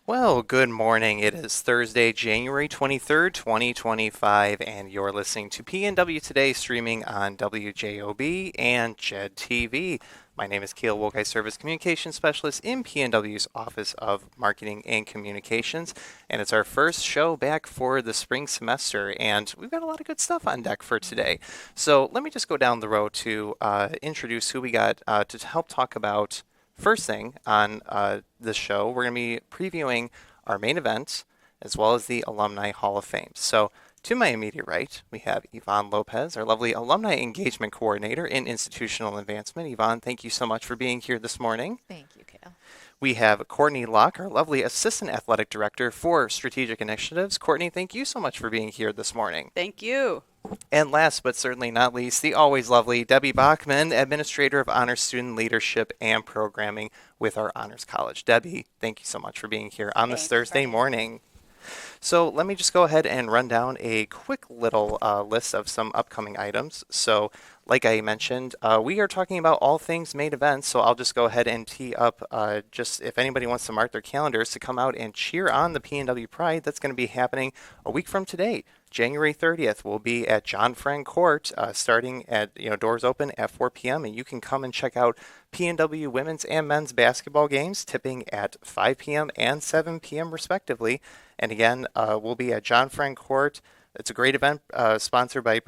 Well, good morning. It is Thursday, January 23rd, 2025, and you're listening to PNW Today streaming on WJOB and JED TV. My name is Keel Wolk. I serve as Communications Specialist in PNW's Office of Marketing and Communications, and it's our first show back for the spring semester, and we've got a lot of good stuff on deck for today. So let me just go down the road to introduce who we got to help talk about. First thing on this show, we're going to be previewing our main event as well as the Alumni Hall of Fame. So, to my immediate right, we have Yvonne Lopez, our lovely Alumni Engagement Coordinator in Institutional Advancement. Yvonne, thank you so much for being here this morning. Thank you, Kale. We have Courtney Locke, our lovely Assistant Athletic Director for Strategic Initiatives. Courtney, thank you so much for being here this morning. Thank you. And last but certainly not least, the always lovely Debbie Bachman, Administrator of Honors Student Leadership and Programming with our Honors College. Debbie, thank you so much for being here on this Thursday morning. So let me just go ahead and run down a quick little list of some upcoming items. So like I mentioned, we are talking about all things main events, so I'll just go ahead and tee up just if anybody wants to mark their calendars to come out and cheer on the PNW Pride. That's going to be happening a week from today. January 30th will be at John Frank Court, starting at, doors open at 4 p.m. And you can come and check out PNW women's and men's basketball games, tipping at 5 p.m. and 7 p.m. respectively. And again, we'll be at John Frank Court. It's a great event sponsored by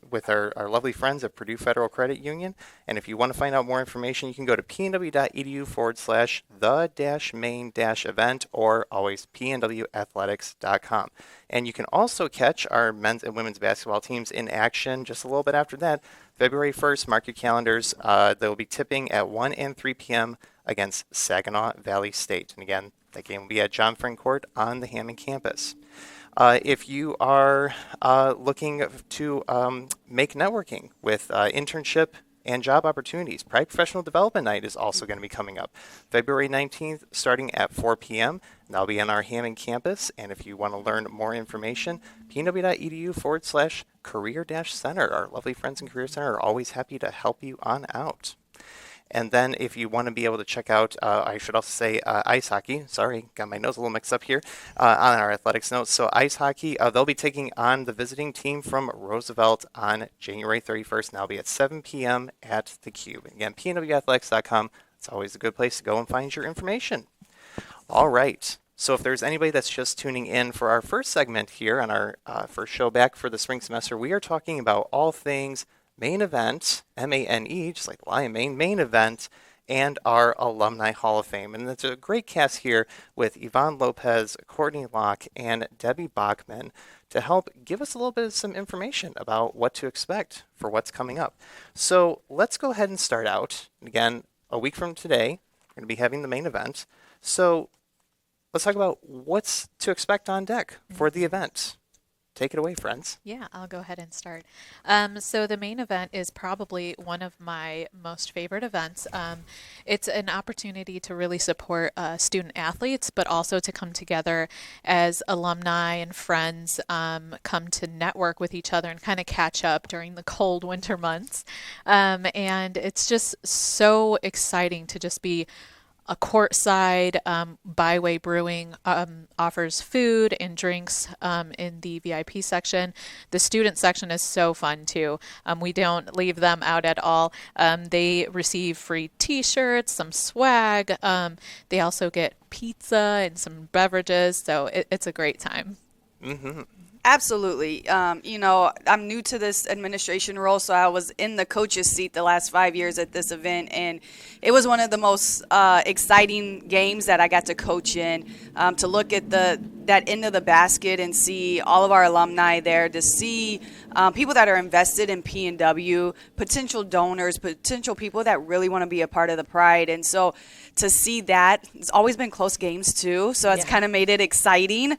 with our lovely friends at Purdue Federal Credit Union. And if you want to find out more information, you can go to pnw.edu/the-main-event or always pnwathletics.com. And you can also catch our men's and women's basketball teams in action just a little bit after that. February 1st, mark your calendars. They'll be tipping at 1 and 3 p.m. against Saginaw Valley State. And again, that game will be at John Frank Court on the Hammond campus. If you are looking to make networking with internship and job opportunities, Pride Professional Development Night is also going to be coming up February 19th starting at 4 p.m. That'll be on our Hammond campus. And if you want to learn more information, pnw.edu/career-center. Our lovely friends in Career Center are always happy to help you on out. And then if you want to be able to check out, I should also say ice hockey. Sorry, got my nose a little mixed up here on our athletics notes. So ice hockey, they'll be taking on the visiting team from Roosevelt on January 31st. And that'll be at 7 p.m. at the Cube. And again, pnwathletics.com. It's always a good place to go and find your information. All right. So if there's anybody that's just tuning in for our first segment here on our first show back for the spring semester, we are talking about all things main event, M-A-N-E, just like Lion Mane, main event, and our Alumni Hall of Fame. And it's a great cast here with Yvonne Lopez, Courtney Locke, and Debbie Bachman to help give us a little bit of some information about what to expect for what's coming up. So let's go ahead and start out. Again, a week from today, we're going to be having the main event. So let's talk about what's to expect on deck for the event. Take it away, friends. Yeah, I'll go ahead and start. So the main event is probably one of my most favorite events. It's an opportunity to really support student athletes, but also to come together as alumni and friends, come to network with each other and kind of catch up during the cold winter months. And it's just so exciting to just be a courtside. Byway Brewing offers food and drinks in the VIP section. The student section is so fun too. We don't leave them out at all. They receive free t-shirts, some swag. They also get pizza and some beverages. So it's a great time. Mm-hmm. Absolutely. I'm new to this administration role, so I was in the coach's seat the last 5 years at this event, and it was one of the most exciting games that I got to coach in, to look at that end of the basket and see all of our alumni there, to see people that are invested in PNW, potential donors, potential people that really want to be a part of the Pride. And so to see that, it's always been close games too, so it's kind of made it exciting.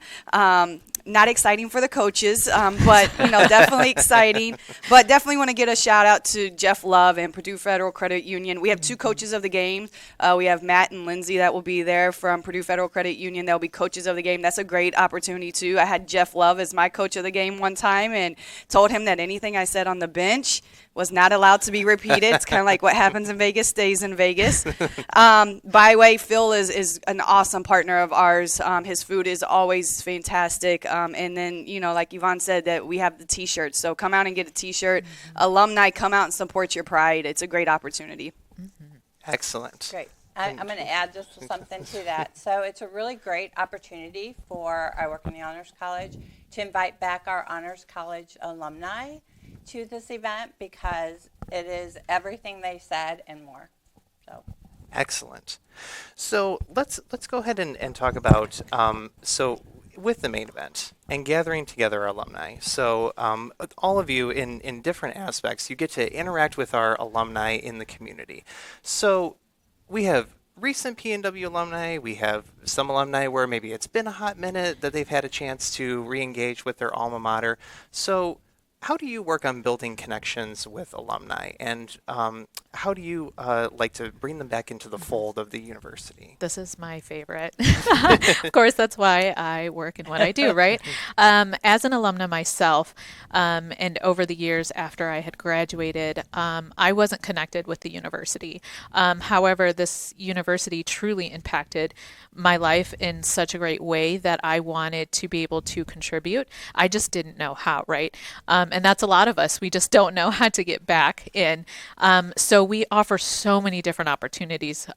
Not exciting for the coaches, but definitely exciting. But definitely want to get a shout out to Jeff Love and Purdue Federal Credit Union. We have two coaches of the game. We have Matt and Lindsay that will be there from Purdue Federal Credit Union. They'll be coaches of the game. That's a great opportunity too. I had Jeff Love as my coach of the game one time and told him that anything I said on the bench was not allowed to be repeated. It's kind of like what happens in Vegas stays in Vegas. By the way, Phil is an awesome partner of ours. His food is always fantastic. And then, like Yvonne said, that we have the T-shirts. So come out and get a T-shirt. Alumni, come out and support your pride. It's a great opportunity. Excellent. Great. I'm going to add just something to that. So it's a really great opportunity for, I work in the Honors College, to invite back our Honors College alumni to this event, because it is everything they said and more. So Excellent. So let's go ahead and talk about so with the main event and gathering together our alumni. So all of you in different aspects, you get to interact with our alumni in the community. So we have recent PNW alumni. We have some alumni where maybe it's been a hot minute that they've had a chance to re-engage with their alma mater. So how do you work on building connections with alumni, and how do you like to bring them back into the fold of the university? This is my favorite. Of course, that's why I work in what I do, right? As an alumna myself, and over the years after I had graduated, I wasn't connected with the university. However, this university truly impacted my life in such a great way that I wanted to be able to contribute. I just didn't know how, right? And that's a lot of us. We just don't know how to get back in. So we offer so many different opportunities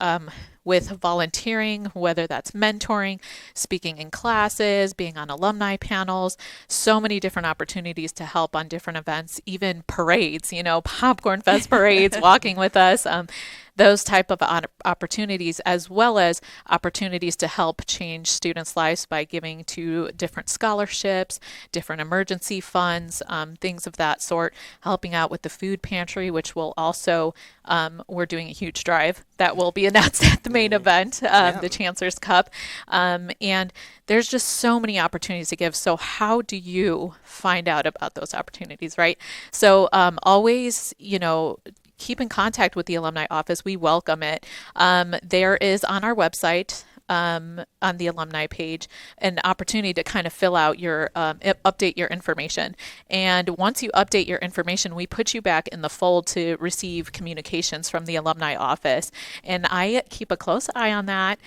with volunteering, whether that's mentoring, speaking in classes, being on alumni panels, so many different opportunities to help on different events, even parades, Popcorn Fest parades, walking with us. Those type of opportunities, as well as opportunities to help change students' lives by giving to different scholarships, different emergency funds, things of that sort, helping out with the food pantry, which will also, we're doing a huge drive that will be announced at the main event, the Chancellor's Cup. And there's just so many opportunities to give. So how do you find out about those opportunities, right? So always, keep in contact with the alumni office. We welcome it. There is on our website, on the alumni page, an opportunity to kind of fill out your, update your information. And once you update your information, we put you back in the fold to receive communications from the alumni office. And I keep a close eye on that,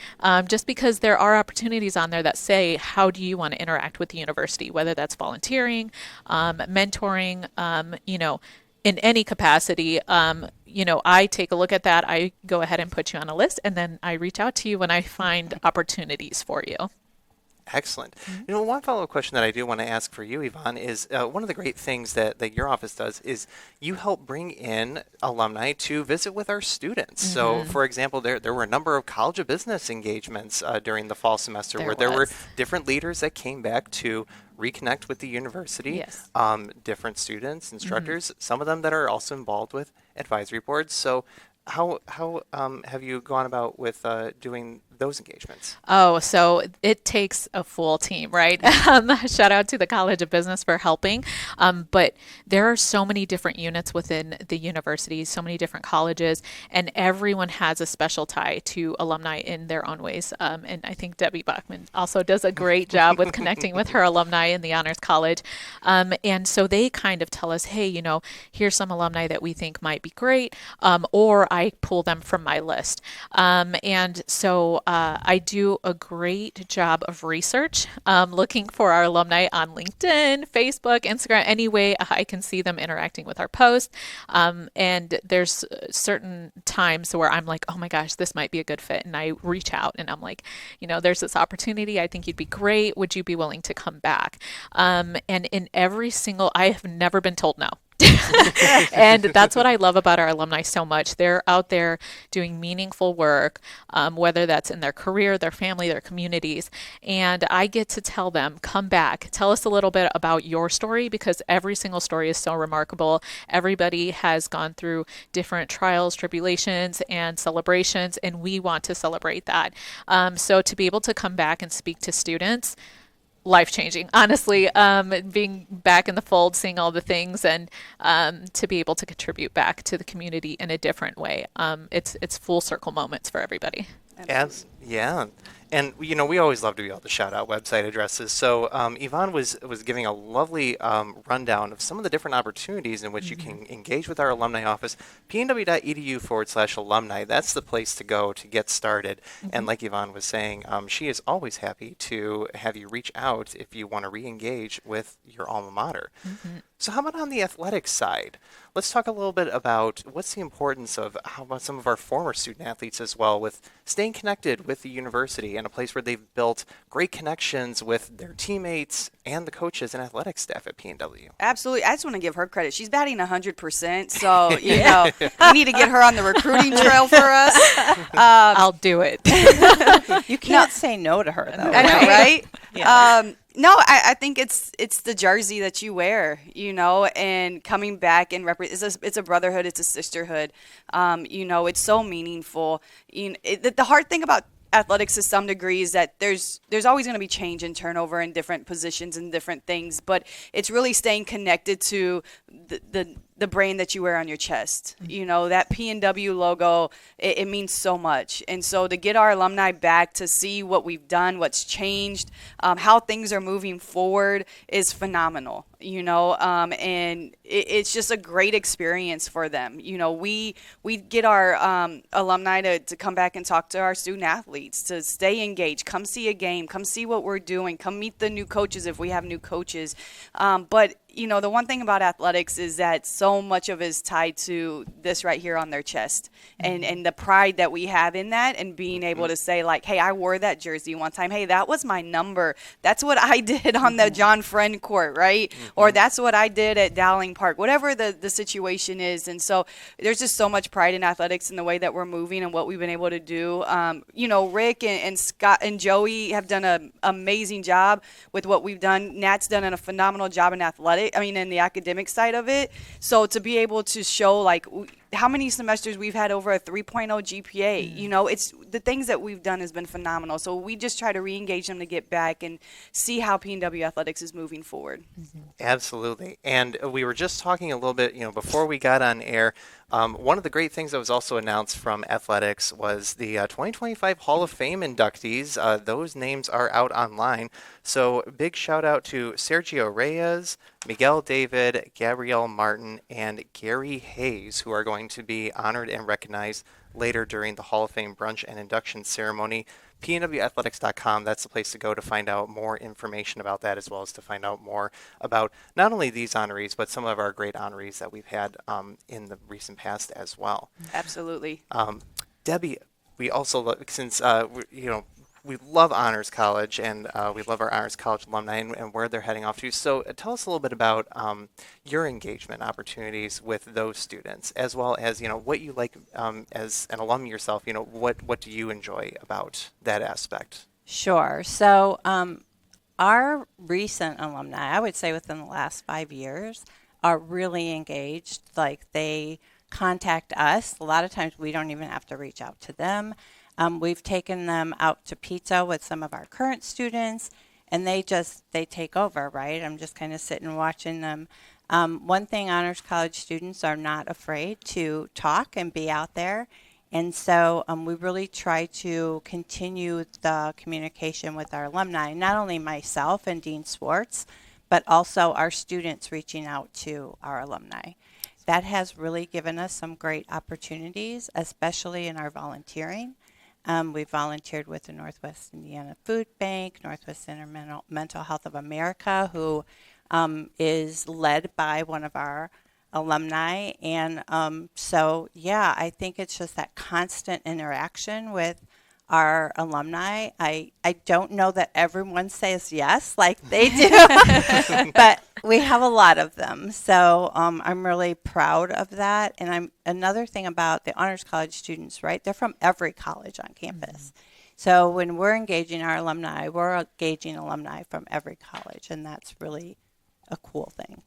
just because there are opportunities on there that say, how do you want to interact with the university, whether that's volunteering, mentoring, in any capacity. I take a look at that. I go ahead and put you on a list, and then I reach out to you when I find opportunities for you. Excellent. One follow-up question that I do want to ask for you, Yvonne, is one of the great things that your office does is you help bring in alumni to visit with our students. So, for example, there were a number of College of Business engagements during the fall semester where there were different leaders that came back to reconnect with the university, Yes. Different students, instructors, some of them that are also involved with advisory boards. So how have you gone about with doing those engagements? Oh, so it takes a full team, right? Shout out to the College of Business for helping. But there are so many different units within the university, so many different colleges, and everyone has a special tie to alumni in their own ways. And I think Debbie Bachman also does a great job with connecting with her alumni in the Honors College. And so they kind of tell us, hey, here's some alumni that we think might be great, or I pull them from my list. And so I do a great job of research, looking for our alumni on LinkedIn, Facebook, Instagram, any way I can see them interacting with our posts. And there's certain times where I'm like, oh my gosh, this might be a good fit. And I reach out and I'm like, there's this opportunity. I think you'd be great. Would you be willing to come back? And in every single, I have never been told no. And that's what I love about our alumni so much. They're out there doing meaningful work, whether that's in their career, their family, their communities. And I get to tell them, come back, tell us a little bit about your story, because every single story is so remarkable. Everybody has gone through different trials, tribulations, and celebrations, and we want to celebrate that. So to be able to come back and speak to students, life-changing, honestly, being back in the fold, seeing all the things, and to be able to contribute back to the community in a different way. It's full circle moments for everybody. Yeah. And we always love to be able to shout out website addresses. So Yvonne was giving a lovely rundown of some of the different opportunities in which you can engage with our alumni office. pnw.edu/alumni. That's the place to go to get started. And like Yvonne was saying, she is always happy to have you reach out if you want to re-engage with your alma mater. So how about on the athletics side? Let's talk a little bit about what's the importance of how about some of our former student athletes as well with staying connected with the university and a place where they've built great connections with their teammates and the coaches and athletic staff at PNW. Absolutely. I just want to give her credit. She's batting 100%. So, you know, we need to get her on the recruiting trail for us. I'll do it. You can't say no to her, though. I know, right? Yeah. No, I think it's the jersey that you wear, you know, and coming back and it's a brotherhood, it's a sisterhood. You know, it's so meaningful. The hard thing about athletics to some degree is that there's always going to be change and turnover in different positions and different things, but it's really staying connected to the brand that you wear on your chest. You know, that PNW logo, it means so much. And so to get our alumni back to see what we've done, what's changed, how things are moving forward is phenomenal, you know, and it's just a great experience for them. You know, we get our alumni to come back and talk to our student athletes, to stay engaged, come see a game, come see what we're doing, come meet the new coaches if we have new coaches. But you know, the one thing about athletics is that so much of it is tied to this right here on their chest, and the pride that we have in that, and being able to say, like, hey, I wore that jersey one time. Hey, that was my number. That's what I did on the John Friend court, right? Or that's what I did at Dowling Park, whatever the situation is. And so there's just so much pride in athletics in the way that we're moving and what we've been able to do. You know, Rick and Scott and Joey have done an amazing job with what we've done. Nat's done a phenomenal job in athletics. In the academic side of it. So to be able to show, like, how many semesters we've had over a 3.0 GPA, you know, it's the things that we've done has been phenomenal. So we just try to re-engage them to get back and see how PNW athletics is moving forward. Absolutely. And we were just talking a little bit, before we got on air, one of the great things that was also announced from athletics was the 2025 Hall of Fame inductees. Those names are out online. So big shout out to Sergio Reyes, Miguel David, Gabrielle Martin, and Gary Hayes, who are going to be honored and recognized later during the Hall of Fame brunch and induction ceremony. PNWathletics.com, that's the place to go to find out more information about that, as well as to find out more about not only these honorees, but some of our great honorees that we've had in the recent past as well. Absolutely. Debbie, we also, since, we love Honors College, and we love our Honors College alumni and where they're heading off to. So tell us a little bit about your engagement opportunities with those students, as well as, what you like as an alum yourself. What do you enjoy about that aspect? Sure. So our recent alumni, I would say within the last 5 years, are really engaged. Like, they contact us. A lot of times we don't even have to reach out to them. We've taken them out to pizza with some of our current students, and they take over, right? I'm just kind of sitting watching them. One thing, Honors College students are not afraid to talk and be out there. And so we really try to continue the communication with our alumni, not only myself and Dean Swartz, but also our students reaching out to our alumni. That has really given us some great opportunities, especially in our volunteering. We volunteered with the Northwest Indiana Food Bank, Northwest Mental Health of America, who is led by one of our alumni. And I think it's just that constant interaction with our alumni. I don't know that everyone says yes like they do, but we have a lot of them. So I'm really proud of that. And another thing about the Honors College students, right? They're from every college on campus. So when we're engaging our alumni, we're engaging alumni from every college, and that's really a cool thing.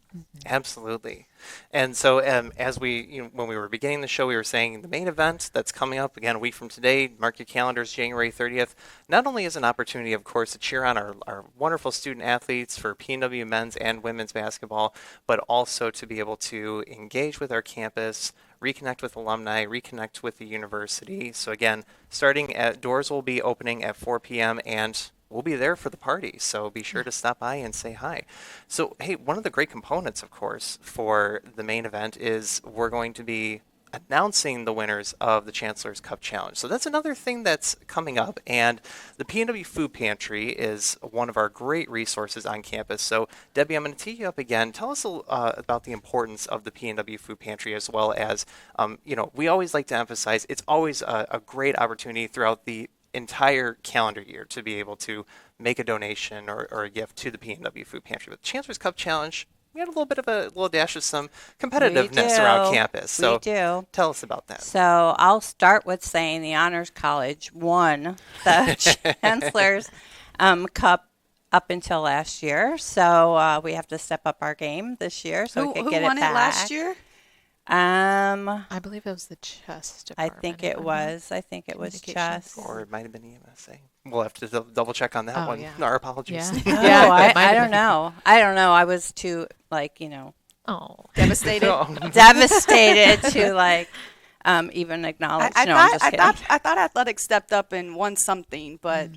Absolutely. And so, as when we were beginning the show, we were saying the main event that's coming up again a week from today, mark your calendars, January 30th, not only is an opportunity, of course, to cheer on our wonderful student athletes for PNW men's and women's basketball, but also to be able to engage with our campus, reconnect with alumni, reconnect with the university. So again, doors will be opening at 4 p.m. and we'll be there for the party. So be sure to stop by and say hi. So, hey, one of the great components, of course, for the main event is we're going to be announcing the winners of the Chancellor's Cup Challenge. So that's another thing that's coming up. And the PNW Food Pantry is one of our great resources on campus. So, Debbie, I'm going to tee you up again. Tell us about the importance of the PNW Food Pantry, as well as, we always like to emphasize it's always a great opportunity throughout the entire calendar year to be able to make a donation or a gift to the PNW Food Pantry. With the Chancellor's Cup Challenge, we had a little bit of a little dash of some competitiveness around campus. So We do. tell us about that. So I'll start with saying the Honors College won the Chancellor's Cup up until last year. So we have to step up our game this year so we can get it back. Who won it last year? I believe it was the chess I department. think it was. I think it was Communications. chess. Or it might have been EMSA. We'll have to double check on that Oh, one. yeah. Our apologies. Yeah. No, Yeah, it might I have don't been. know. I don't know. I was too Oh, Devastated. devastated to even acknowledge. I No, I'm just thought kidding. I thought athletics stepped up and won something, but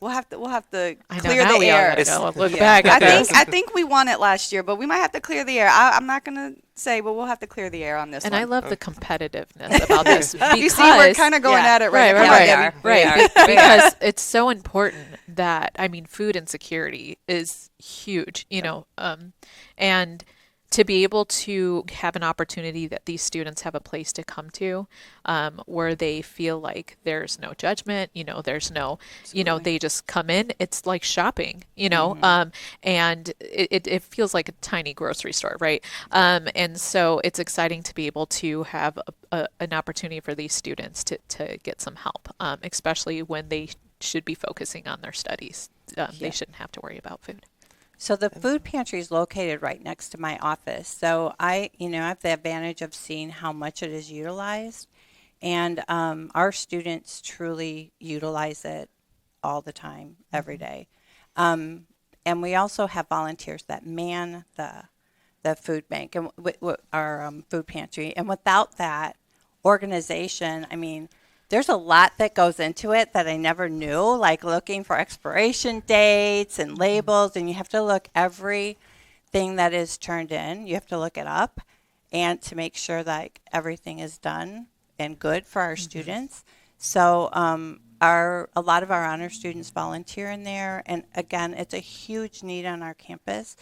we'll have to I know, clear now the we all air. gotta go look Yeah. back at this. I think we won it last year, but we might have to clear the air. I'm not gonna say, but we'll have to clear the air on this And one. I love the competitiveness about this because you see, we're kind of going yeah. at it right, right, right, now. right, Debbie. right. We are. Because it's so important that food insecurity is huge, and to be able to have an opportunity that these students have a place to come to, where they feel like there's no judgment, there's no, they just come in. It's like shopping, and it feels like a tiny grocery store, right? And so it's exciting to be able to have an opportunity for these students to get some help, especially when they should be focusing on their studies. They shouldn't have to worry about food. So the food pantry is located right next to my office. So I have the advantage of seeing how much it is utilized. And our students truly utilize it all the time, every day. And we also have volunteers that man the food bank and our food pantry. And without that organization, there's a lot that goes into it that I never knew, like looking for expiration dates and labels, and you have to look everything that is turned in. You have to look it up and to make sure that everything is done and good for our students. So a lot of our honor students volunteer in there, and again, it's a huge need on our campus.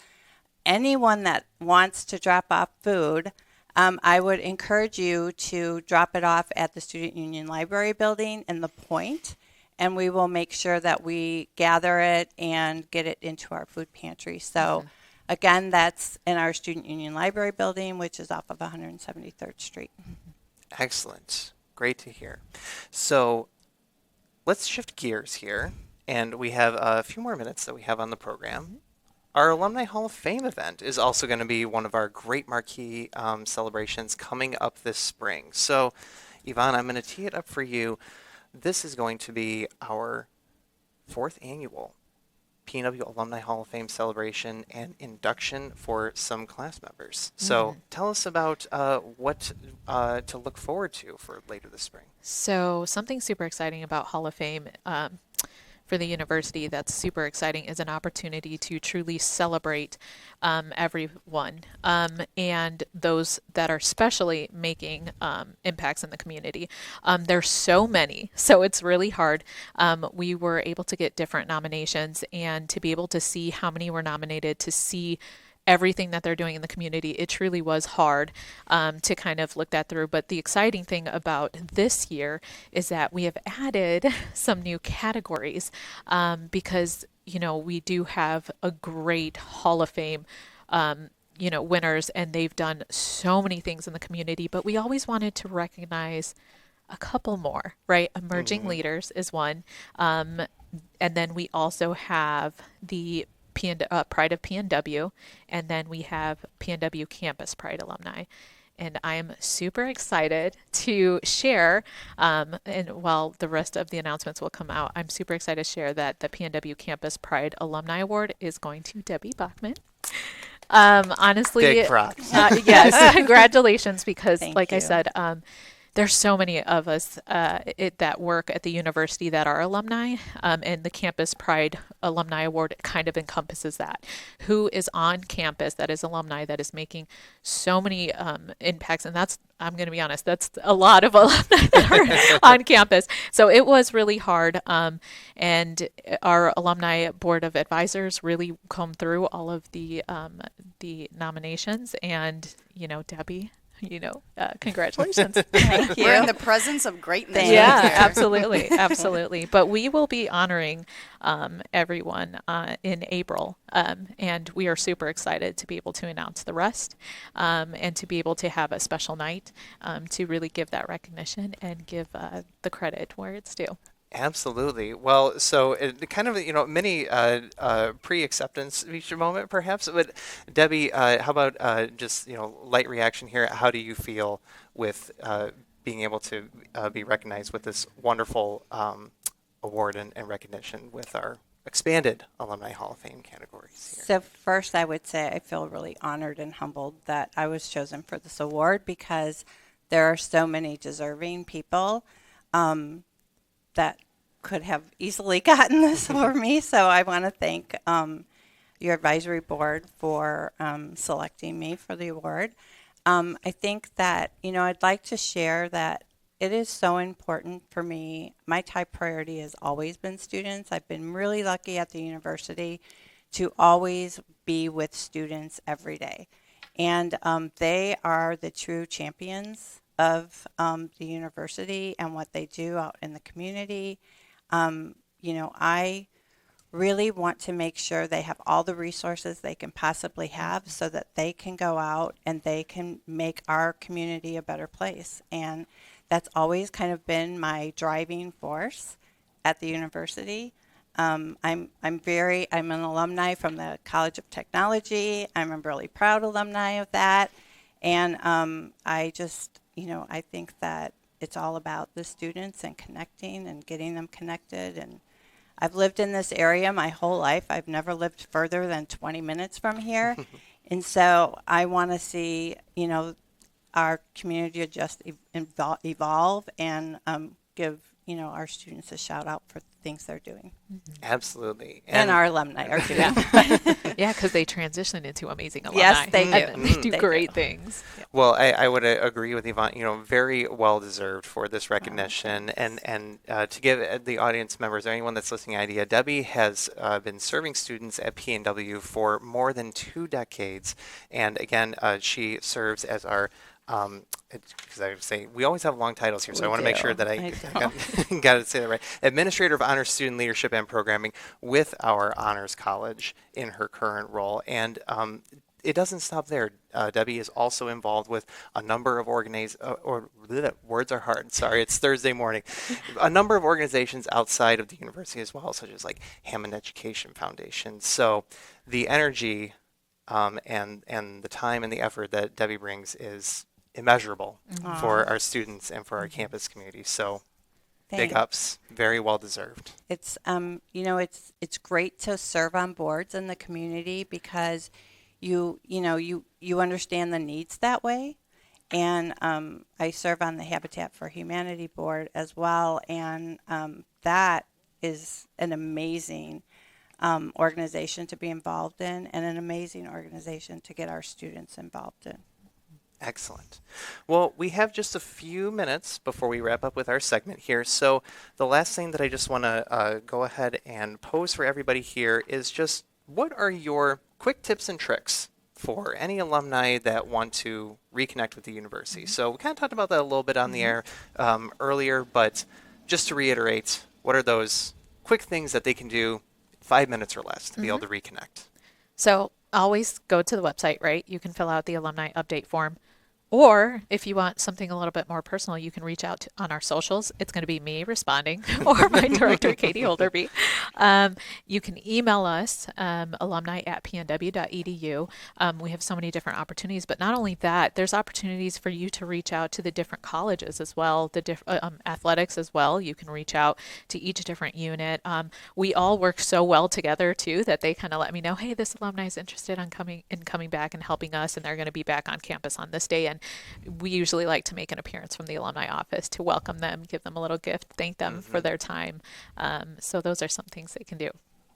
Anyone that wants to drop off food, I would encourage you to drop it off at the Student Union Library building in the Point, and we will make sure that we gather it and get it into our food pantry. So, again, that's in our Student Union Library building, which is off of 173rd Street. Excellent. Great to hear. So let's shift gears here, and we have a few more minutes that we have on the program. Our Alumni Hall of Fame event is also going to be one of our great marquee celebrations coming up this spring. So, Yvonne, I'm going to tee it up for you. This is going to be our 4th annual PNW Alumni Hall of Fame celebration and induction for some class members. So tell us about what to look forward to for later this spring. So something super exciting about Hall of Fame for the university that's super exciting is an opportunity to truly celebrate everyone and those that are especially making impacts in the community. There's so many, so it's really hard. We were able to get different nominations, and to be able to see how many were nominated, to see everything that they're doing in the community, it truly was hard to kind of look that through. But the exciting thing about this year is that we have added some new categories because, we do have a great Hall of Fame winners, and they've done so many things in the community, but we always wanted to recognize a couple more, right? Emerging leaders is one. And then we also have the Pride of PNW, and then we have PNW Campus Pride alumni. And I'm super excited to share, and while the rest of the announcements will come out, I'm super excited to share that the PNW Campus Pride Alumni Award is going to Debbie Bachman. Honestly, Big props. yes, congratulations, because Thank like I you. said, there's so many of us that work at the university that are alumni, and the Campus Pride Alumni Award kind of encompasses that. Who is on campus that is alumni that is making so many impacts, and that's, I'm going to be honest, that's a lot of alumni that are on campus. So it was really hard, and our alumni board of advisors really combed through all of the nominations, and Debbie. Congratulations. Thank you. We're in the presence of greatness. Thank right Yeah, here. absolutely, absolutely. But we will be honoring everyone in April, and we are super excited to be able to announce the rest, and to be able to have a special night to really give that recognition and give the credit where it's due. Absolutely. Well, so kind of, mini pre-acceptance speech moment, perhaps. But Debbie, how about just, light reaction here? How do you feel with being able to be recognized with this wonderful award and recognition with our expanded Alumni Hall of Fame categories here? So first, I would say I feel really honored and humbled that I was chosen for this award, because there are so many deserving people that could have easily gotten this for me. So I want to thank your advisory board for selecting me for the award. I think that, I'd like to share that it is so important for me. My top priority has always been students. I've been really lucky at the university to always be with students every day. And they are the true champions of the university and what they do out in the community. I really want to make sure they have all the resources they can possibly have so that they can go out and they can make our community a better place. And that's always kind of been my driving force at the university. I'm an alumni from the College of Technology. I'm a really proud alumni of that. And I just, I think that it's all about the students and connecting and getting them connected. And I've lived in this area my whole life. I've never lived further than 20 minutes from here. And so I want to see, our community just evolve and give, our students a shout out for the things they're doing. Absolutely. And our alumni are doing. Yeah, because they transition into amazing alumni. Yes, they do. And they do They great do. things. Well, I would agree with Yvonne. Very well deserved for this recognition, and to give the audience members or anyone that's listening an idea, Debbie has been serving students at PNW for more than 2 decades, and again, she serves as our because I would say we always have long titles here, so We I want to make do. sure that I got to say that right. Administrator of Honors Student Leadership and Programming with our Honors College in her current role, and it doesn't stop there. Debbie is also involved with a number of words are hard. Sorry, it's Thursday morning. A number of organizations outside of the university as well, such as like Hammond Education Foundation. So the energy and the time and the effort that Debbie brings is immeasurable for our students and for our campus community. So big Thanks. ups, very well deserved. It's it's great to serve on boards in the community because you understand the needs that way. And I serve on the Habitat for Humanity board as well, and that is an amazing organization to be involved in, and an amazing organization to get our students involved in. Excellent. Well, we have just a few minutes before we wrap up with our segment here. So the last thing that I just want to go ahead and pose for everybody here is just what are your quick tips and tricks for any alumni that want to reconnect with the university? So we kind of talked about that a little bit on the air earlier, but just to reiterate, what are those quick things that they can do 5 minutes or less to be able to reconnect? So always go to the website, right? You can fill out the alumni update form. Or if you want something a little bit more personal, you can reach out on our socials. It's going to be me responding or my director, Katie Olderby. You can email us, alumni@pnw.edu. We have so many different opportunities, but not only that, there's opportunities for you to reach out to the different colleges as well, the athletics as well. You can reach out to each different unit. We all work so well together too that they kind of let me know, hey, this alumni is interested in coming back and helping us, and they're going to be back on campus on this day. And we usually like to make an appearance from the alumni office to welcome them, give them a little gift, thank them for their time. So those are some things they can do.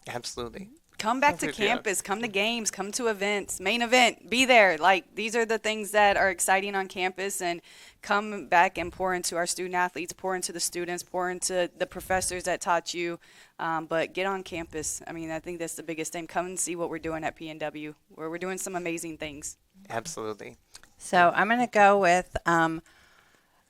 Absolutely. Come back to campus, come to games, come to events, main event, be there. Like, these are the things that are exciting on campus, and come back and pour into our student athletes, pour into the students, pour into the professors that taught you. But get on campus. I mean, I think that's the biggest thing. Come and see what we're doing at PNW, where we're doing some amazing things. Absolutely. So I'm going to go with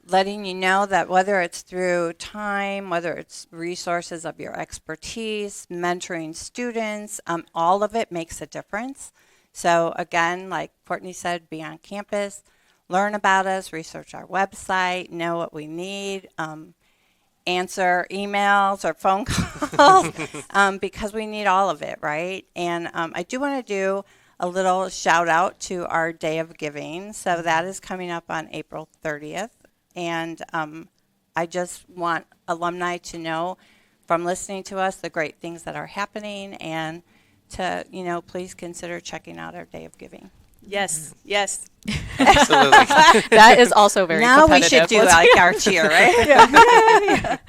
letting you know that whether it's through time, whether it's resources of your expertise, mentoring students, all of it makes a difference. So again, like Courtney said, be on campus, learn about us, research our website, know what we need, answer emails or phone calls because we need all of it, right? And I do want to do a little shout out to our Day of Giving. So that is coming up on April 30th. And I just want alumni to know from listening to us the great things that are happening, and to, please consider checking out our Day of Giving. Yes, yes. Absolutely. That is also very Now we competitive. should do like our cheer, right?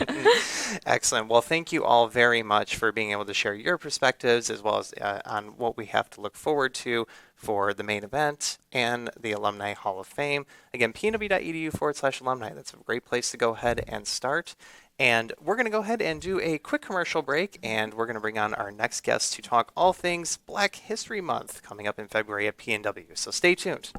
Excellent. Well, thank you all very much for being able to share your perspectives, as well as on what we have to look forward to for the main event and the Alumni Hall of Fame. Again, pnw.edu/alumni. That's a great place to go ahead and start. And we're going to go ahead and do a quick commercial break, and we're going to bring on our next guest to talk all things Black History Month coming up in February at PNW. So stay tuned.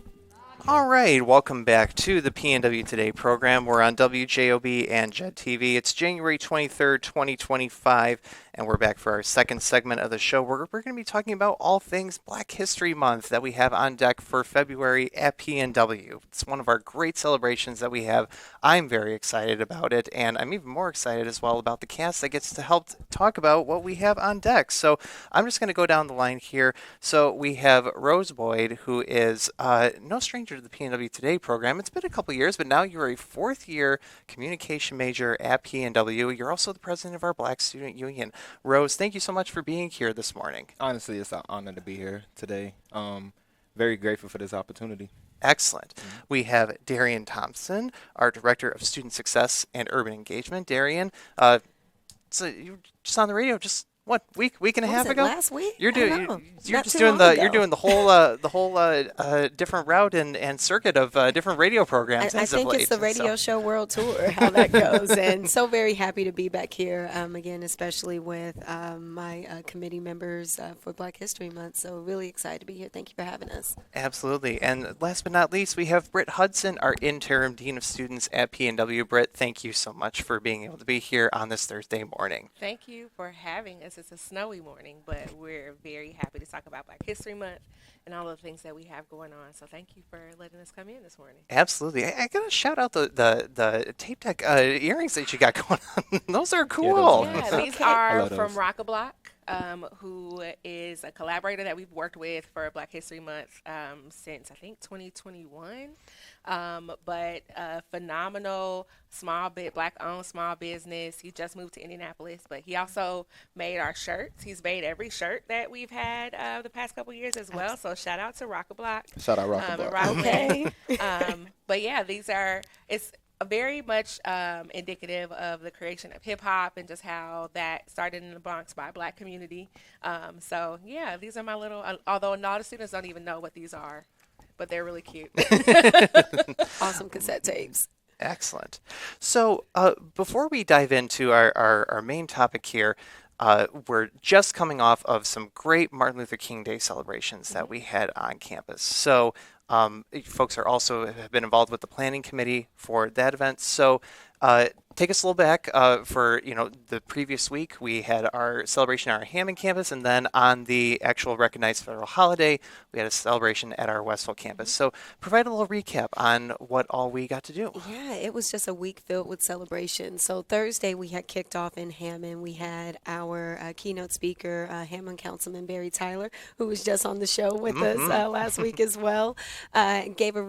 All right, welcome back to the PNW Today program. We're on WJOB and JED TV. It's January 23rd, 2025, and we're back for our second segment of the show. We're going to be talking about all things Black History Month that we have on deck for February at PNW. It's one of our great celebrations that we have. I'm very excited about it, and I'm even more excited as well about the cast that gets to help talk about what we have on deck. So I'm just going to go down the line here. So we have Rose Boyd, who is no stranger to the PNW Today program. It's been a couple years, but now you're a fourth-year communication major at PNW. You're also the president of our Black Student Union. Rose, thank you so much for being here this morning. Honestly, it's an honor to be here today. Very grateful for this opportunity. Excellent. We have Darian Thompson, our Director of Student Success and Urban Engagement. Darian, so you were just on the radio what week and a half ago? Last week? You're doing Not just too doing long you're ago. doing the whole different route and circuit of different radio programs. I as of think it's late. the radio So, show world tour, how that goes. And so very happy to be back here again, especially with my committee members for Black History Month. So really excited to be here. Thank you for having us. absolutely. And last but not least, we have Britt Hudson, our interim dean of students at PNW. Britt, thank you so much for being able to be here on this Thursday morning. Thank you for having us. It's a snowy morning, but we're very happy to talk about Black History Month and all of the things that we have going on. So thank you for letting us come in this morning. Absolutely. I gotta shout out the tape deck earrings that you got going on. Those are cool. Yeah, these I are love from those. Rock-A-Block, who is a collaborator that we've worked with for Black History Month since, I think, 2021. But a phenomenal Black-owned small business. He just moved to Indianapolis, but he also made our shirts. He's made every shirt that we've had the past couple years as well. So shout out to Rock-A-Block. Shout out and Rock-A-Block. Rockland. But yeah, it's very much indicative of the creation of hip hop and just how that started in the Bronx by Black community. So yeah, these are my little, although a lot of students don't even know what these are, but they're really cute. Awesome cassette tapes. Excellent. So before we dive into our main topic here, we're just coming off of some great Martin Luther King Day celebrations that we had on campus. So Folks are also have been involved with the planning committee for that event. So take us a little back for the previous week. We had our celebration at our Hammond campus, and then on the actual recognized federal holiday, we had a celebration at our Westville campus. So provide a little recap on what all we got to do. Yeah, it was just a week filled with celebration. So Thursday we had kicked off in Hammond. We had our keynote speaker, Hammond Councilman Barry Tyler, who was just on the show with us last week as well. Gave a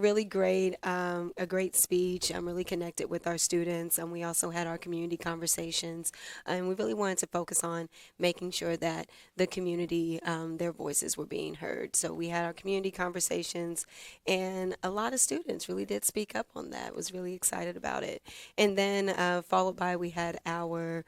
great speech. I'm really connected with our students, and we also had our community conversations. And we really wanted to focus on making sure that the community, their voices were being heard. So we had our community conversations, and a lot of students really did speak up on that. Was really excited about it. And then followed by we had our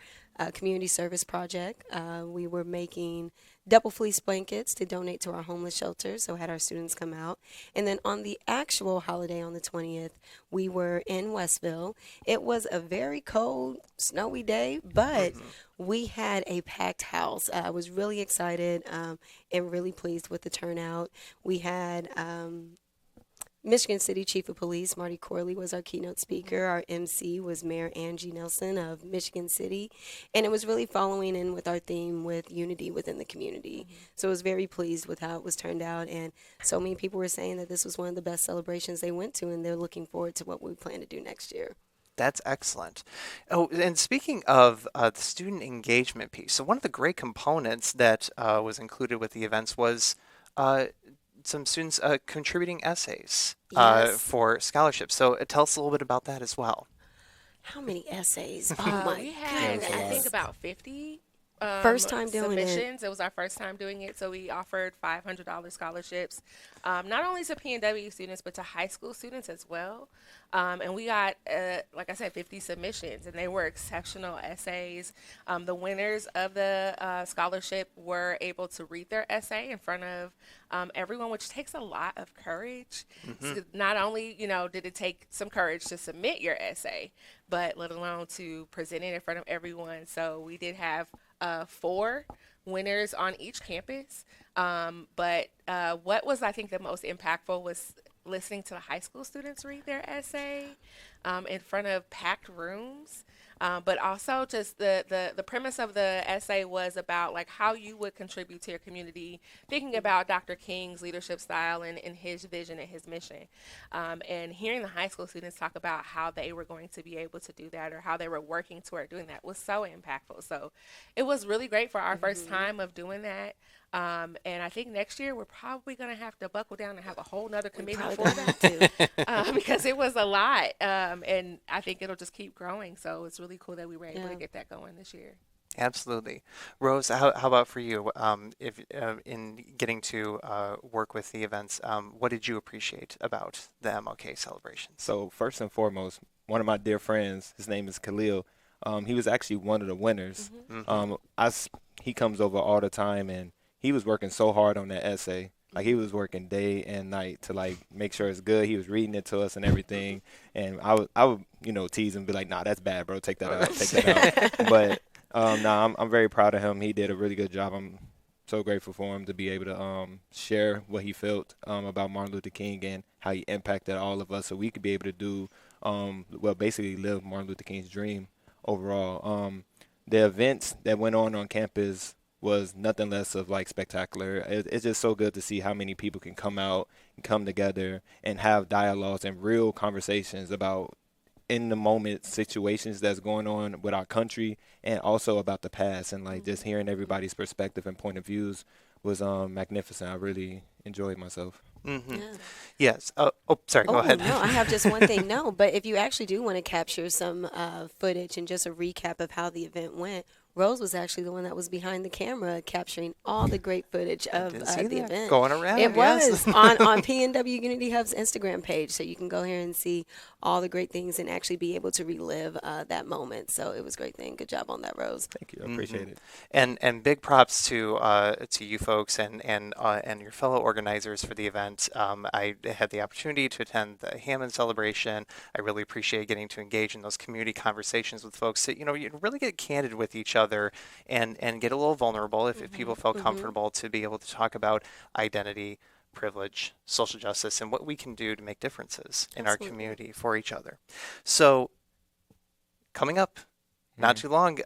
community service project. We were making double fleece blankets to donate to our homeless shelter, so had our students come out. And then on the actual holiday on the 20th, we were in Westville. It was a very cold, snowy day, but we had a packed house. I was really excited and really pleased with the turnout. We had Michigan City Chief of Police Marty Corley was our keynote speaker. Our MC was Mayor Angie Nelson of Michigan City. And it was really following in with our theme with unity within the community. So I was very pleased with how it was turned out. And so many people were saying that this was one of the best celebrations they went to, and they're looking forward to what we plan to do next year. That's excellent. Oh, and speaking of the student engagement piece, so one of the great components that was included with the events was some students contributing essays Yes. for scholarships. So tell us a little bit about that as well. How many essays? Oh my We had, I think, goodness. about 50 First time doing it. submissions. It was our first time doing it, so we offered $500 scholarships, not only to PNW students, but to high school students as well. And we got, like I said, 50 submissions, and they were exceptional essays. The winners of the scholarship were able to read their essay in front of everyone, which takes a lot of courage. So not only, did it take some courage to submit your essay, but let alone to present it in front of everyone. So we did have 4 winners on each campus. But what was, I think, the most impactful was listening to the high school students read their essay in front of packed rooms. But also just the premise of the essay was about like how you would contribute to your community, thinking about Dr. King's leadership style and his vision and his mission. And hearing the high school students talk about how they were going to be able to do that or how they were working toward doing that was so impactful. So it was really great for our first time of doing that. And I think next year we're probably going to have to buckle down and have a whole nother committee for that because it was a lot. And I think it'll just keep growing. So it's really cool that we were able to get that going this year. Absolutely. Rose, how about for you? If in getting to work with the events, what did you appreciate about the MLK celebrations? So first and foremost, one of my dear friends, his name is Khalil. He was actually one of the winners. He comes over all the time, and he was working so hard on that essay. Like, he was working day and night to, like, make sure it's good. He was reading it to us and everything. And I would tease him and be like, nah, that's bad, bro. Take that out. Take that out. But, I'm very proud of him. He did a really good job. I'm so grateful for him to be able to share what he felt about Martin Luther King and how he impacted all of us so we could be able to do, basically live Martin Luther King's dream overall. The events that went on campus was nothing less of like spectacular. It's just so good to see how many people can come out and come together and have dialogues and real conversations about in the moment situations that's going on with our country and also about the past, and like just hearing everybody's perspective and point of views was magnificent. I really enjoyed myself. Mm-hmm. Yeah. Yes. Sorry. Go ahead. No, I have just one thing. No, but if you actually do want to capture some footage and just a recap of how the event went, Rose was actually the one that was behind the camera capturing all the great footage of Didn't see the that event. going around. It yes. was on PNW Unity Hub's Instagram page, so you can go here and see all the great things and actually be able to relive that moment. So it was a great thing. Good job on that, Rose. Thank you. I appreciate it. And big props to you folks and your fellow organizers for the event. I had the opportunity to attend the Hammond celebration. I really appreciate getting to engage in those community conversations with folks. That, you really get candid with each other and get a little vulnerable if people felt comfortable to be able to talk about identity, privilege, social justice, and what we can do to make differences in our Absolutely. community for each other. So, coming up, not too long.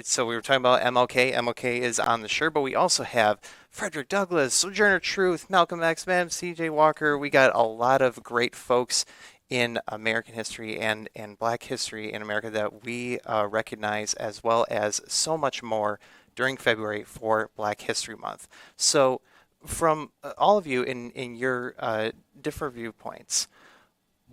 So we were talking about MLK. MLK is on the shirt, but we also have Frederick Douglass, Sojourner Truth, Malcolm X, Madam C.J. Walker. We got a lot of great folks in American history and Black history in America that we recognize, as well as so much more during February for Black History Month. So, from all of you in your different viewpoints,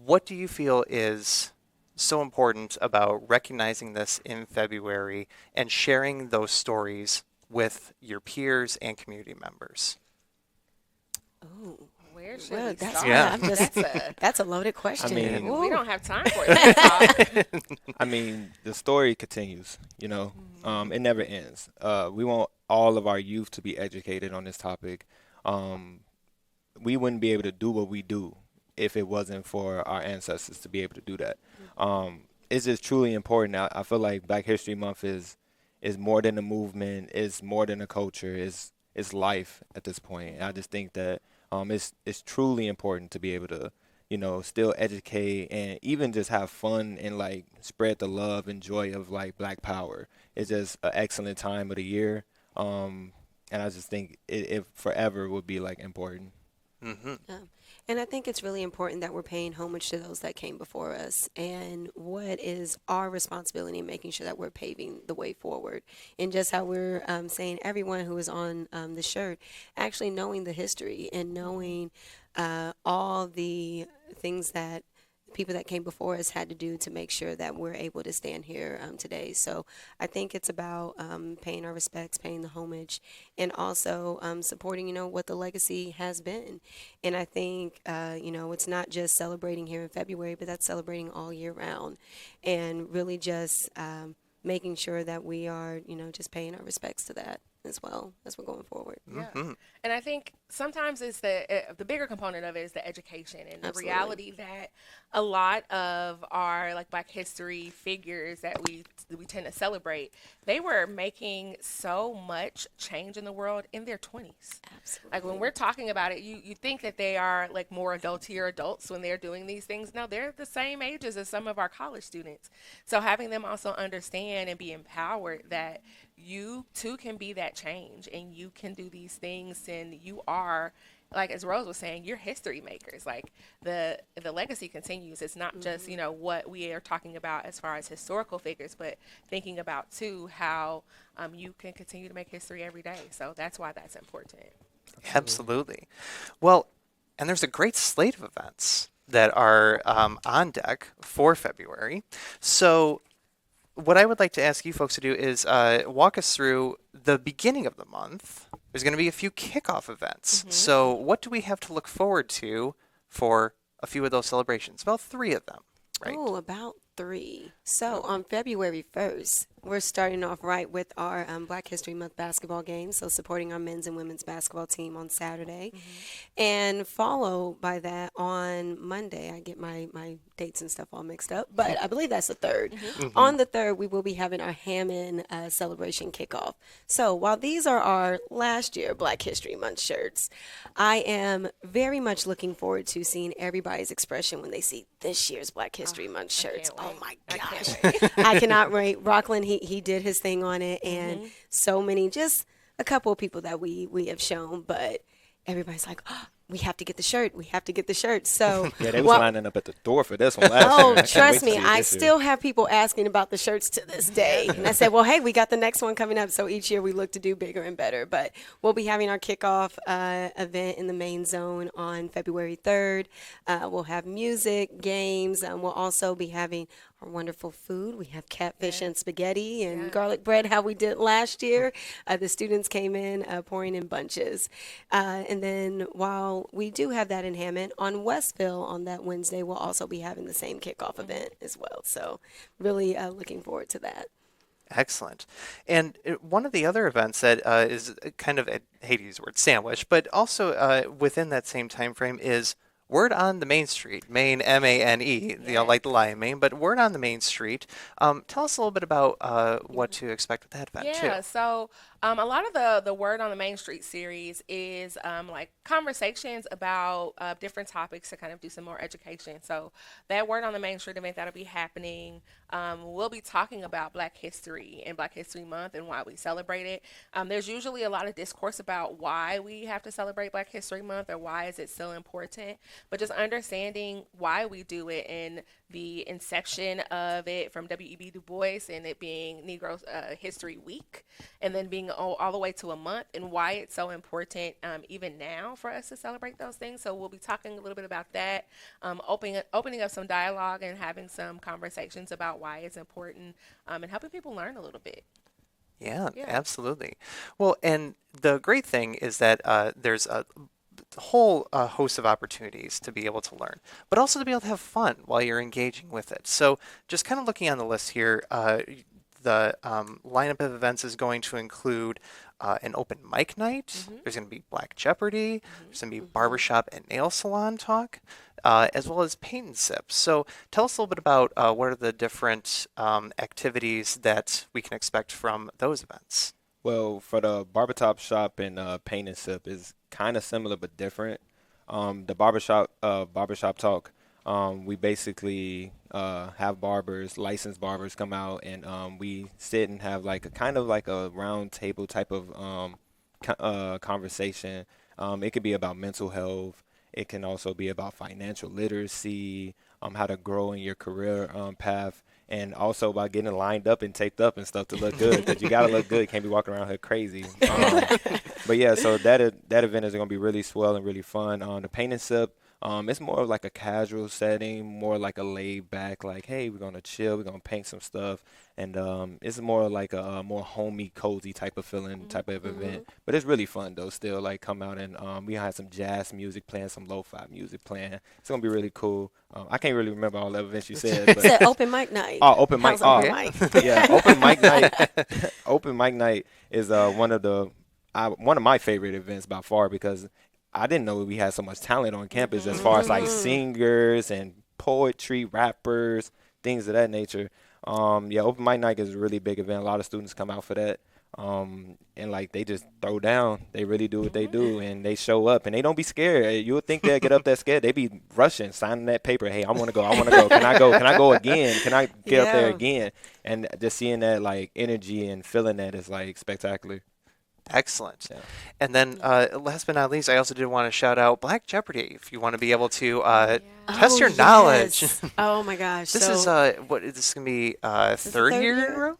what do you feel is so important about recognizing this in February and sharing those stories with your peers and community members? Oh, Where should well, we that's start? Yeah. I'm just That's a, that's a loaded question. mean, we Ooh. don't have time for it. I mean, the story continues, it never ends. We want all of our youth to be educated on this topic. We wouldn't be able to do what we do if it wasn't for our ancestors to be able to do that. It's just truly important. I feel like Black History Month is more than a movement, is more than a culture, is life at this point. And I just think that it's truly important to be able to, still educate and even just have fun and like spread the love and joy of like Black Power. It's just an excellent time of the year. And I just think it forever would be like important. Mm-hmm. Yeah. And I think it's really important that we're paying homage to those that came before us and what is our responsibility in making sure that we're paving the way forward. And just how we're saying everyone who is on the shirt, actually knowing the history and knowing all the things that people that came before us had to do to make sure that we're able to stand here today. So I think it's about paying our respects, paying the homage, and also supporting, what the legacy has been. And I think, it's not just celebrating here in February, but that's celebrating all year round, and really just making sure that we are, just paying our respects to that as well as we're going forward. Yeah. Mm-hmm. And I think sometimes it's the bigger component of it is the education and the Absolutely. reality that a lot of our like Black history figures that we tend to celebrate, they were making so much change in the world in their 20s. Absolutely. Like when we're talking about it, you think that they are like more adultier adults when they're doing these things. No, they're the same ages as some of our college students. So having them also understand and be empowered that you too can be that change and you can do these things, and you are, like as Rose was saying, you're history makers. Like the legacy continues. It's not just what we are talking about as far as historical figures, but thinking about too how you can continue to make history every day. So that's why that's important. Absolutely. Well, and there's a great slate of events that are on deck for February. So what I would like to ask you folks to do is walk us through the beginning of the month. There's going to be a few kickoff events. Mm-hmm. So what do we have to look forward to for a few of those celebrations? About 3 of them, right? Oh, about 3. So on February 1st, we're starting off right with our Black History Month basketball game, so supporting our men's and women's basketball team on Saturday. And followed by that on Monday. I get my dates and stuff all mixed up, but I believe that's the 3rd. On the 3rd, we will be having our Hammond celebration kickoff. So while these are our last year Black History Month shirts, I am very much looking forward to seeing everybody's expression when they see this year's Black History Month shirts. can't Oh wait. my I gosh. can't wait. I cannot wait. Rockland, he did his thing on it, and so many, just a couple of people that we have shown, but everybody's like, oh, we have to get the shirt. We have to get the shirt. So Yeah, they was lining up at the door for this one last year. oh, I can't trust wait to me, see it I this year. still have people asking about the shirts to this day. And I said, well, hey, we got the next one coming up. So each year we look to do bigger and better. But we'll be having our kickoff event in the main zone on February 3rd. We'll have music, games. We'll also be having our wonderful food. We have catfish and spaghetti and garlic bread, how we did last year. The students came in pouring in bunches. And then while we do have that in Hammond, on Westville on that Wednesday, we'll also be having the same kickoff event as well. So really looking forward to that. Excellent. And one of the other events that is kind of, I hate to use the word sandwich, but also within that same time frame is Word on the Main Street, Maine, Mane, like the Lion Mane, but Word on the Main Street. Tell us a little bit about what to expect with that event, too. Yeah, so a lot of the Word on the Main Street series is like conversations about different topics to kind of do some more education. So that Word on the Main Street event that'll be happening, we'll be talking about Black History and Black History Month and why we celebrate it. There's usually a lot of discourse about why we have to celebrate Black History Month or why is it so important, but just understanding why we do it and the inception of it from W.E.B. Du Bois and it being Negro History Week and then being all the way to a month and why it's so important even now for us to celebrate those things. So we'll be talking a little bit about that, opening up some dialogue and having some conversations about why it's important and helping people learn a little bit. Yeah, Yeah. absolutely. Well, and the great thing is that there's a whole host of opportunities to be able to learn, but also to be able to have fun while you're engaging with it. So just kind of looking on the list here, the lineup of events is going to include an open mic night. There's going to be Black Jeopardy. There's going to be barbershop and nail salon talk, as well as paint and sip. So tell us a little bit about what are the different activities that we can expect from those events. Well, for the barbershop shop and paint and sip is kind of similar but different. The barbershop talk, we basically have licensed barbers come out and we sit and have like a kind of like a round table type of conversation. It could be about mental health. It can also be about financial literacy, how to grow in your career path, and also about getting lined up and taped up and stuff to look good. Because you gotta look good. You can't be walking around here crazy. But yeah, so that event is gonna be really swell and really fun. The paint and sip. It's more of like a casual setting, more like a laid back, like, hey, we're gonna chill, we're gonna paint some stuff, and it's more like a more homey, cozy type of feeling type of event. But it's really fun though. Still, like, come out and we have some jazz music playing, some lo-fi music playing. It's gonna be really cool. I can't really remember all the events you said, It's but an open mic night. oh, open mic, How's open mic? yeah, open mic night. Open mic night is one of my favorite events by far because I didn't know we had so much talent on campus as far as like singers and poetry, rappers, things of that nature. Yeah, open mic night is a really big event. A lot of students come out for that. And like they just throw down. They really do what they do and they show up and they don't be scared. You would think they'd get up that scared. They be rushing, signing that paper. Hey, I want to go. I want to go. Can I go? Can I go again? Can I get up there again? And just seeing that like energy and feeling that is like spectacular. Excellent. Yeah. And then last but not least, I also did want to shout out Black Jeopardy if you want to be able to test your knowledge. Yes. Oh my gosh. This is this is going to be third third year in year? a row?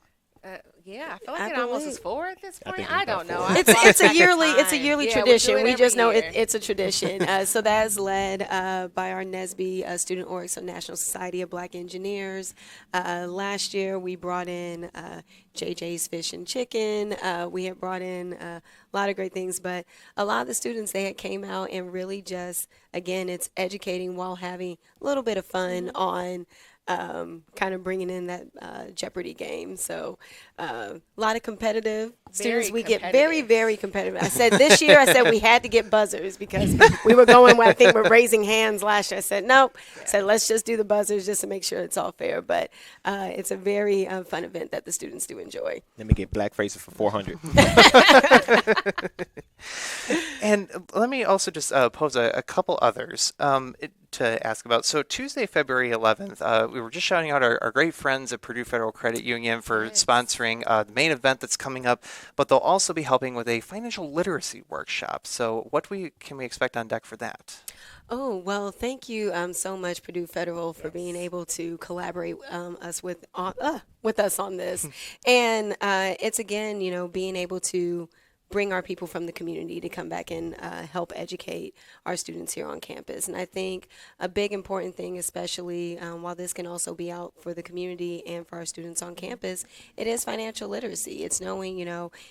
Yeah, I feel like I it almost believe. is 4 at this point. think I it's about don't know. 4. I It's lost a track of yearly time. Yeah, tradition. do it We just know every year. it's a tradition. So that is led by our NSBE student org, so National Society of Black Engineers. Last year we brought in JJ's Fish and Chicken. We had brought in a lot of great things, but a lot of the students they had came out and really just again it's educating while having a little bit of fun on. Kind of bringing in that Jeopardy game. So a lot of competitive students. We get very, very competitive. I said this year, I said we had to get buzzers because we were going, I think we're raising hands last year. I said, nope. I said, let's just do the buzzers just to make sure it's all fair. But it's a very fun event that the students do enjoy. Let me get black faces for 400. And let me also just pose a couple others to ask about. So Tuesday, February 11th, we were just shouting out our great friends at Purdue Federal Credit Union for sponsoring the main event that's coming up, but they'll also be helping with a financial literacy workshop. So what can we expect on deck for that? Oh, well, thank you so much, Purdue Federal, for being able to collaborate with us on this. And it's, again, being able to bring our people from the community to come back and help educate our students here on campus. And I think a big important thing, especially while this can also be out for the community and for our students on campus, it is financial literacy. It's knowing, if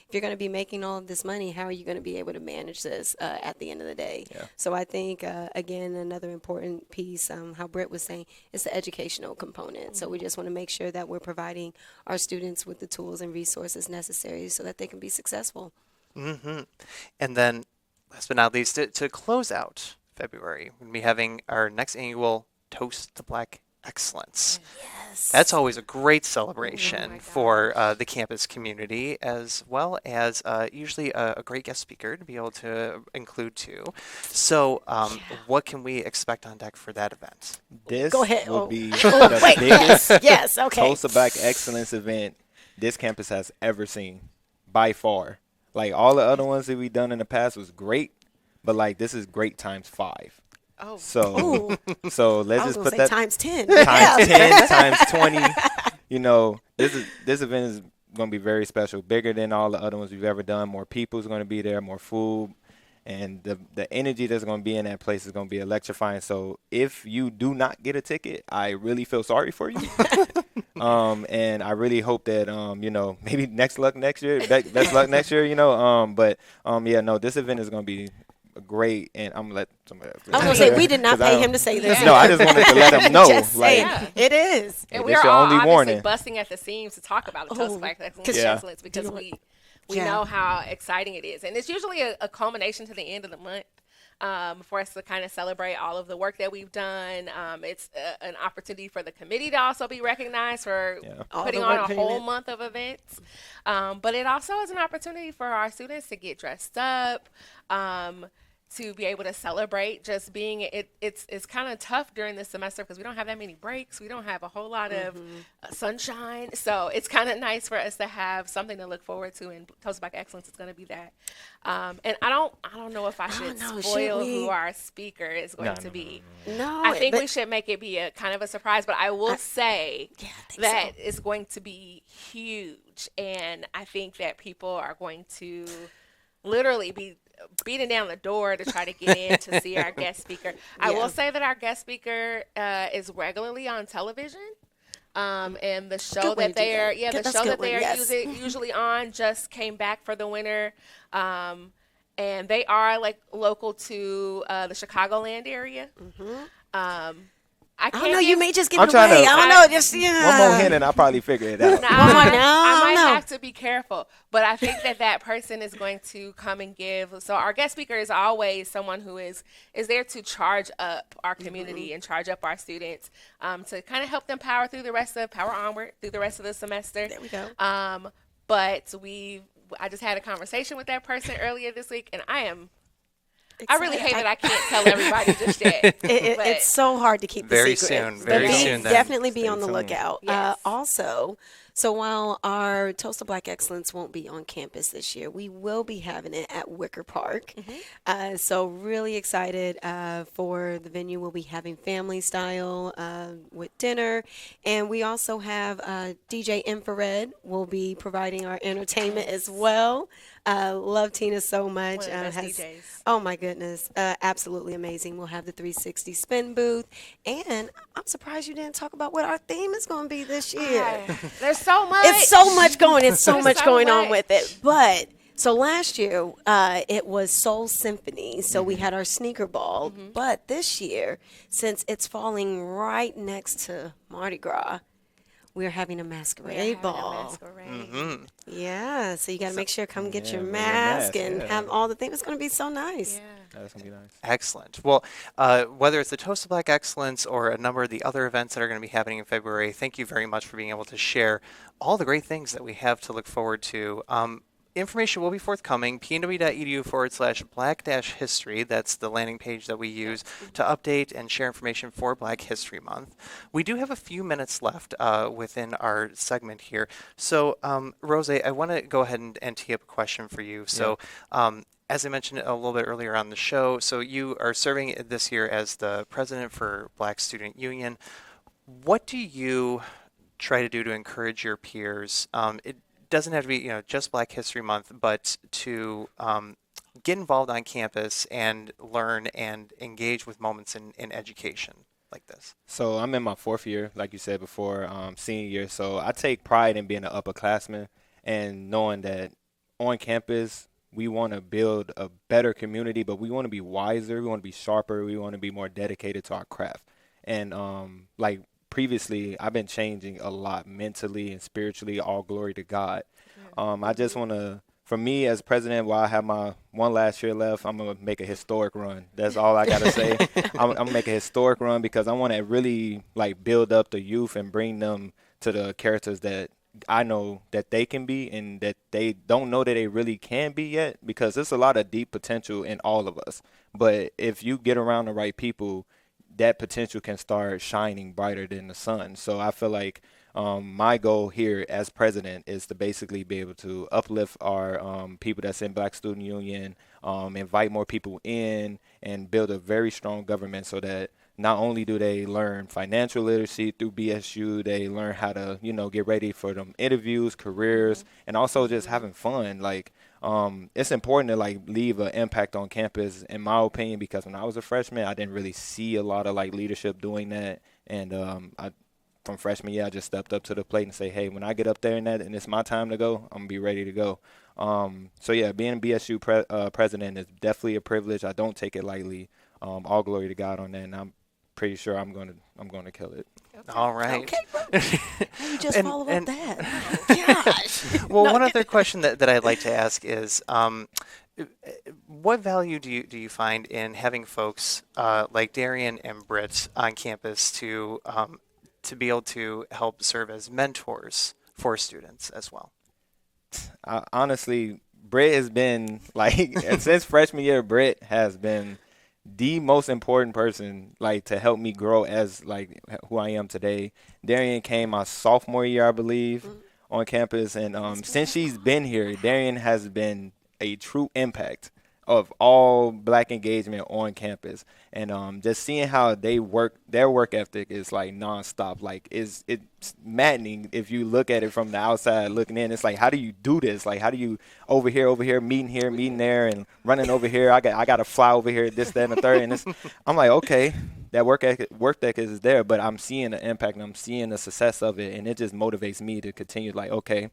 you're going to be making all of this money, how are you going to be able to manage this at the end of the day? Yeah. So I think, again, another important piece, how Britt was saying, is the educational component. So we just want to make sure that we're providing our students with the tools and resources necessary so that they can be successful. Mm-hmm. And then, last but not least, to close out February. We're going to be having our next annual Toast to Black Excellence. Yes. That's always a great celebration Oh my for the campus community, as well as usually a great guest speaker to be able to include too. So, what can we expect on deck for that event? This Go ahead. will Oh. be Oh, the wait. biggest Yes. Okay. Toast of Black Excellence event this campus has ever seen, by far. Like, all the other ones that we've done in the past was great, but like this is great times 5. Oh, So, Ooh. so let's I was just gonna put say that times 10. times 10, times 20. You know, this event is going to be very special, bigger than all the other ones we've ever done. More people's going to be there, more food, and the energy that's going to be in that place is going to be electrifying. So if you do not get a ticket, I really feel sorry for you. And I really hope that you know, maybe best luck next year, you know. Yeah, no, this event is going to be great, and I'm gonna let somebody else. I was gonna say we did not 'Cause I pay don't- him to say this. No, I just wanted to let him know. Just saying, Like, it is. and This we're your all only obviously warning. busting at the seams to talk about the Toast Oh, of Black Excellence, 'cause- Yeah. because we Yeah. know how exciting it is, and it's usually a culmination to the end of the month. For us to kind of celebrate all of the work that we've done. It's an opportunity for the committee to also be recognized for All putting the on work a putting whole in. month of events. But it also is an opportunity for our students to get dressed up, to be able to celebrate just being it's kind of tough during this semester because we don't have that many breaks. We don't have a whole lot of sunshine. So it's kind of nice for us to have something to look forward to, and Toast Black Excellence is going to be that. And I don't know if I should know, should spoil we? who our speaker is going No, to no, be. No, I think but we should make it be a kind of a surprise, but I will say yeah, I think that so. it's going to be huge, and I think that people are going to literally be beating down the door to try to get in to see our guest speaker. I Yeah. will say that our guest speaker is regularly on television. And the show Good way to that do they're that. Good- the that's show a good that one, they are yes. usually on just came back for the winter. And they are like local to the Chicagoland area. I I can't don't know. You give- may just give I'm it trying away. to- I don't know. Just yeah. one more hint, and I'll probably figure it out. No, One more I now, might no. have to be careful, but I think that person is going to come and give. So our guest speaker is always someone who is there to charge up our community and charge up our students, to kind of help them power onward through the rest of the semester. There we go. But I just had a conversation with that person earlier this week, and I really hate that I can't tell everybody just yet. But It's so hard to keep Very the secret. soon, But very be- soon then. Definitely be Stay on the tuned. lookout. Yes. Also, so while our Toast of Black Excellence won't be on campus this year, we will be having it at Wicker Park. So really excited for the venue. We'll be having family style with dinner. And we also have DJ Infrared will be providing our entertainment as well. Love Tina so much. One of the best DJs. Oh my goodness, absolutely amazing. We'll have the 360 spin booth, and I'm surprised you didn't talk about what our theme is going to be this year. There's so much. It's so much going. It's so There's much so going on much. with it. But so last year, it was Soul Symphony. So we had our sneaker ball. But this year, since it's falling right next to Mardi Gras, we're having a masquerade ball. Yeah, so you got to make sure come get Yeah, your bring your mask mask, and yeah. have all the things. It's going to be so nice. That's gonna be nice. Excellent. Well, whether it's the Toast of Black Excellence or a number of the other events that are going to be happening in February, thank you very much for being able to share all the great things that we have to look forward to. Information will be forthcoming, pnw.edu/black-history. That's the landing page that we use to update and share information for Black History Month. We do have a few minutes left within our segment here. So, Rose, I want to go ahead and tee up a question for you. So, as I mentioned a little bit earlier on the show, so you are serving this year as the president for Black Student Union. What do you try to do to encourage your peers? It doesn't have to be, just Black History Month, but to get involved on campus and learn and engage with moments in education like this. So I'm in my 4th year, like you said before, senior year. So I take pride in being an upperclassman and knowing that on campus we want to build a better community, but we want to be wiser, we want to be sharper, we want to be more dedicated to our craft. And like previously, I've been changing a lot mentally and spiritually. All glory to God. I just want to for me as president, while I have my one last year left, I'm gonna make a historic run. That's all I gotta say. I'm gonna make a historic run because I want to really like build up the youth and bring them to the characters that I know that they can be and that they don't know that they really can be yet. Because there's a lot of deep potential in all of us. But if you get around the right people, that potential can start shining brighter than the sun. So I feel like my goal here as president is to basically be able to uplift our people that's in Black Student Union, invite more people in, and build a very strong government so that not only do they learn financial literacy through BSU, they learn how to, get ready for them interviews, careers, and also just having fun. Like, it's important to like leave an impact on campus, in my opinion, because when I was a freshman, I didn't really see a lot of like leadership doing that, and from freshman year, I just stepped up to the plate and say, hey, when I get up there and it's my time to go, I'm gonna be ready to go. So yeah, being BSU president is definitely a privilege. I don't take it lightly. All glory to God on that, and I'm pretty sure I'm gonna kill it. All right. Okay, bro. You just And- follow and- up that. Gosh. Well, one other question that I'd like to ask is, what value do you find in having folks like Darian and Britt on campus to be able to help serve as mentors for students as well? Honestly, Britt has been like since freshman year. Britt has been the most important person like to help me grow as like who I am today. Darian came my sophomore year, I believe, on campus, and since she's been here, Darian has been a true impact of all Black engagement on campus, and just seeing how they work, their work ethic is like nonstop. Like it's maddening if you look at it from the outside looking in. It's like, how do you do this? Like, how do you over here, meeting there, and running over here? I got to fly over here, this, that, and the third. And I'm like, okay, that work ethic is there, but I'm seeing the impact and I'm seeing the success of it, and it just motivates me to continue. Like, okay,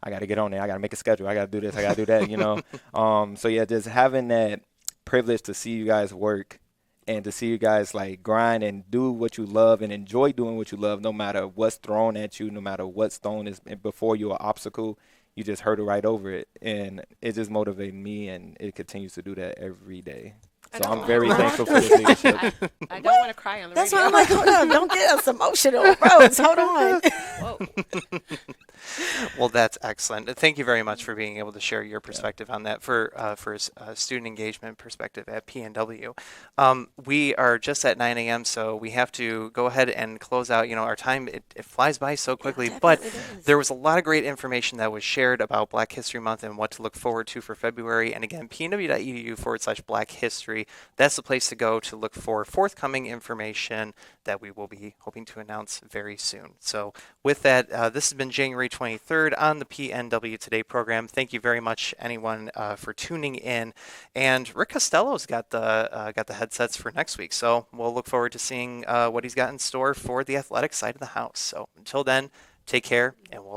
I got to get on there. I got to make a schedule. I got to do this. I got to do that, So, yeah, just having that privilege to see you guys work and to see you guys, like, grind and do what you love and enjoy doing what you love no matter what's thrown at you, no matter what stone is before you, an obstacle, you just hurdle right over it. And it just motivated me, and it continues to do that every day. So I'm very thankful for this leadership. I don't want to cry on the That's radio. why I'm like, hold on, don't get us emotional, Rose. Hold on. Whoa. Well, that's excellent. Thank you very much for being able to share your perspective on that for student engagement perspective at PNW. We are just at 9 a.m., so we have to go ahead and close out. Our time, it flies by so quickly, but there was a lot of great information that was shared about Black History Month and what to look forward to for February. And again, pnw.edu/Black History. That's the place to go to look for forthcoming information that we will be hoping to announce very soon. So with that, this has been January 23rd on the PNW Today program. Thank you very much, anyone, for tuning in. And Rick Costello's got the headsets for next week, so we'll look forward to seeing what he's got in store for the athletic side of the house. So until then, take care, and we'll